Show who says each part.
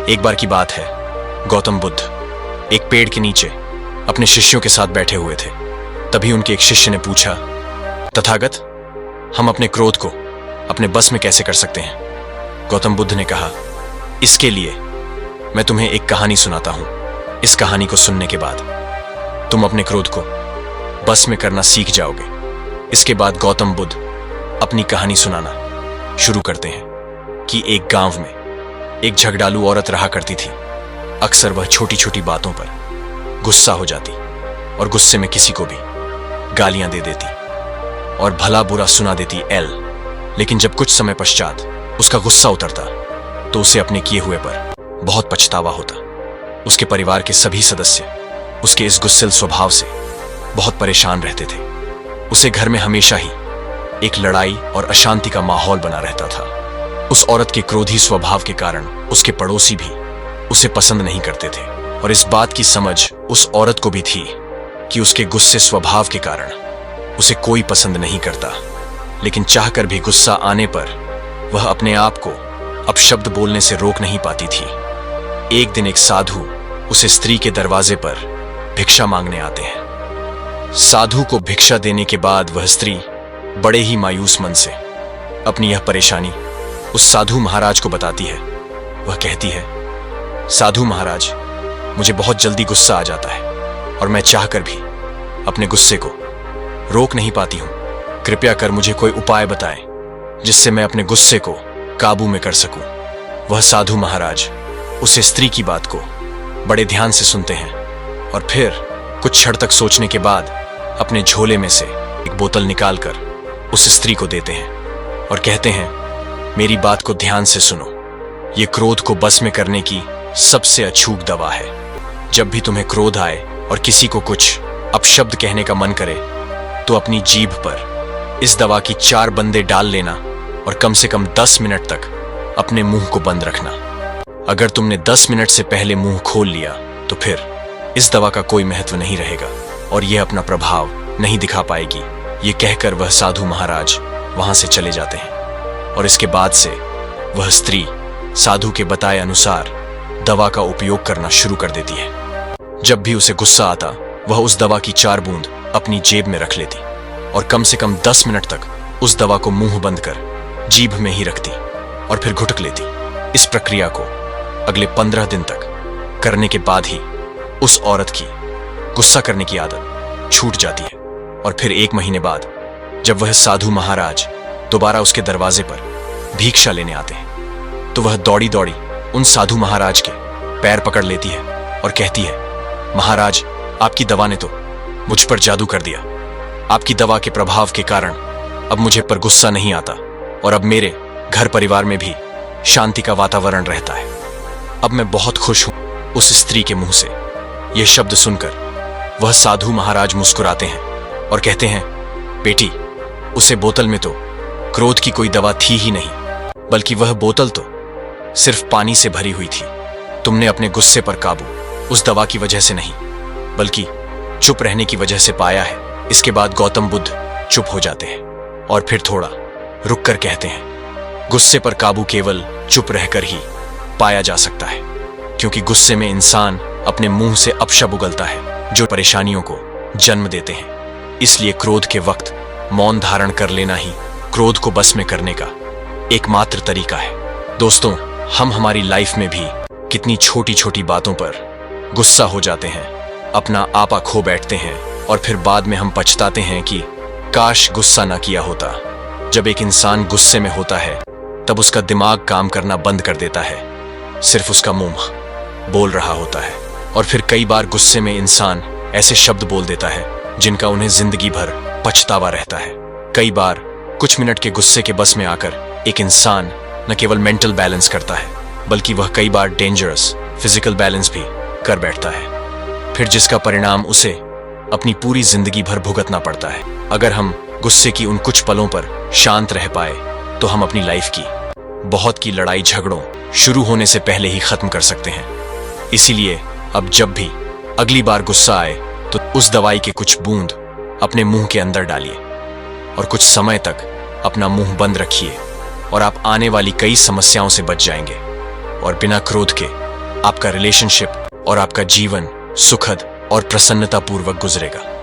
Speaker 1: एक बार की बात है, गौतम बुद्ध एक पेड़ के नीचे अपने शिष्यों के साथ बैठे हुए थे। तभी उनके एक शिष्य ने पूछा, तथागत, हम अपने क्रोध को अपने बस में कैसे कर सकते हैं? गौतम बुद्ध ने कहा, इसके लिए मैं तुम्हें एक कहानी सुनाता हूं। इस कहानी को सुनने के बाद तुम अपने क्रोध को बस में करना सीख जाओगे। इसके बाद गौतम बुद्ध अपनी कहानी सुनाना शुरू करते हैं कि एक गांव में एक झगड़ालू औरत रहा करती थी। अक्सर वह छोटी छोटी बातों पर गुस्सा हो जाती और गुस्से में किसी को भी गालियां दे देती और भला बुरा सुना देती लेकिन जब कुछ समय पश्चात उसका गुस्सा उतरता तो उसे अपने किए हुए पर बहुत पछतावा होता। उसके परिवार के सभी सदस्य उसके इस गुस्सैल स्वभाव से बहुत परेशान रहते थे। उसे घर में हमेशा ही एक लड़ाई और अशांति का माहौल बना रहता था। उस औरत के क्रोधी स्वभाव के कारण उसके पड़ोसी भी उसे पसंद नहीं करते थे और इस बात की समझ उस औरत को भी थी कि उसके गुस्से स्वभाव के कारण उसे कोई पसंद नहीं करता। लेकिन चाहकर भी गुस्सा आने पर वह अपने आप को अपशब्द बोलने से रोक नहीं पाती थी। एक दिन एक साधु उसे स्त्री के दरवाजे पर भिक्षा मांगने आते हैं। साधु को भिक्षा देने के बाद वह स्त्री बड़े ही मायूस मन से अपनी यह परेशानी उस साधु महाराज को बताती है। वह कहती है, साधु महाराज, मुझे बहुत जल्दी गुस्सा आ जाता है और मैं चाहकर भी अपने गुस्से को रोक नहीं पाती हूं। कृपया कर मुझे कोई उपाय बताएं जिससे मैं अपने गुस्से को काबू में कर सकूं। वह साधु महाराज उस स्त्री की बात को बड़े ध्यान से सुनते हैं और फिर कुछ क्षण तक सोचने के बाद अपने झोले में से एक बोतल निकालकर उस स्त्री को देते हैं और कहते हैं, मेरी बात को ध्यान से सुनो। ये क्रोध को बस में करने की सबसे अछूत दवा है। जब भी तुम्हें क्रोध आए और किसी को कुछ अपशब्द कहने का मन करे तो अपनी जीभ पर इस दवा की 4 बंदे डाल लेना और कम से कम 10 मिनट तक अपने मुंह को बंद रखना। अगर तुमने 10 मिनट से पहले मुंह खोल लिया तो फिर इस दवा का कोई महत्व नहीं रहेगा और यह अपना प्रभाव नहीं दिखा पाएगी। ये कहकर वह साधु महाराज वहां से चले जाते हैं और इसके बाद से वह स्त्री साधु के बताए अनुसार दवा का उपयोग करना शुरू कर देती है। जब भी उसे गुस्सा आता वह उस दवा की 4 बूंद अपनी जेब में रख लेती और कम से कम 10 मिनट तक उस दवा को मुंह बंद कर जीभ में ही रखती और फिर घुटक लेती। इस प्रक्रिया को अगले 15 दिन तक करने के बाद ही उस औरत की गुस्सा करने की आदत छूट जाती है। और फिर 1 महीने बाद जब वह साधु महाराज दोबारा उसके दरवाजे पर भिक्षा लेने आते हैं तो वह दौड़ी दौड़ी उन साधु महाराज के पैर पकड़ लेती है और कहती है, महाराज, आपकी दवा ने तो मुझ पर जादू कर दिया। आपकी दवा के प्रभाव के कारण अब मुझे पर गुस्सा नहीं आता और अब मेरे घर परिवार में भी शांति का वातावरण रहता है। अब मैं बहुत खुश हूं। उस स्त्री के मुंह से यह शब्द सुनकर वह साधु महाराज मुस्कुराते हैं और कहते हैं, बेटी, उसे बोतल में तो क्रोध की कोई दवा थी ही नहीं, बल्कि वह बोतल तो सिर्फ पानी से भरी हुई थी। तुमने अपने गुस्से पर काबू उस दवा की वजह से नहीं बल्कि चुप रहने की वजह से पाया है। इसके बाद गौतम बुद्ध चुप हो जाते हैं और फिर थोड़ा रुक कर कहते हैं, गुस्से पर काबू केवल चुप रहकर ही पाया जा सकता है, क्योंकि गुस्से में इंसान अपने मुंह से अपशब्द उगलता है जो परेशानियों को जन्म देते हैं। इसलिए क्रोध के वक्त मौन धारण कर लेना ही क्रोध को बस में करने का एकमात्र तरीका है। दोस्तों, हम हमारी लाइफ में भी कितनी छोटी छोटी बातों पर गुस्सा हो जाते हैं, अपना आपा खो बैठते हैं और फिर बाद में हम पछताते हैं कि काश गुस्सा ना किया होता। जब एक इंसान गुस्से में होता है तब उसका दिमाग काम करना बंद कर देता है, सिर्फ उसका मुंह बोल रहा होता है। और फिर कई बार गुस्से में इंसान ऐसे शब्द बोल देता है जिनका उन्हें जिंदगी भर पछतावा रहता है। कई बार कुछ मिनट के गुस्से के बस में आकर एक इंसान न केवल मेंटल बैलेंस करता है बल्कि वह कई बार डेंजरस फिजिकल बैलेंस भी कर बैठता है, फिर जिसका परिणाम उसे अपनी पूरी जिंदगी भर भुगतना पड़ता है। अगर हम गुस्से की उन कुछ पलों पर शांत रह पाए तो हम अपनी लाइफ की बहुत की लड़ाई झगड़ों शुरू होने से पहले ही खत्म कर सकते हैं। इसीलिए अब जब भी अगली बार गुस्सा आए तो उस दवाई के कुछ बूंद अपने मुंह के अंदर डालिए और कुछ समय तक अपना मुंह बंद रखिए और आप आने वाली कई समस्याओं से बच जाएंगे और बिना क्रोध के आपका रिलेशनशिप और आपका जीवन सुखद और प्रसन्नतापूर्वक गुजरेगा।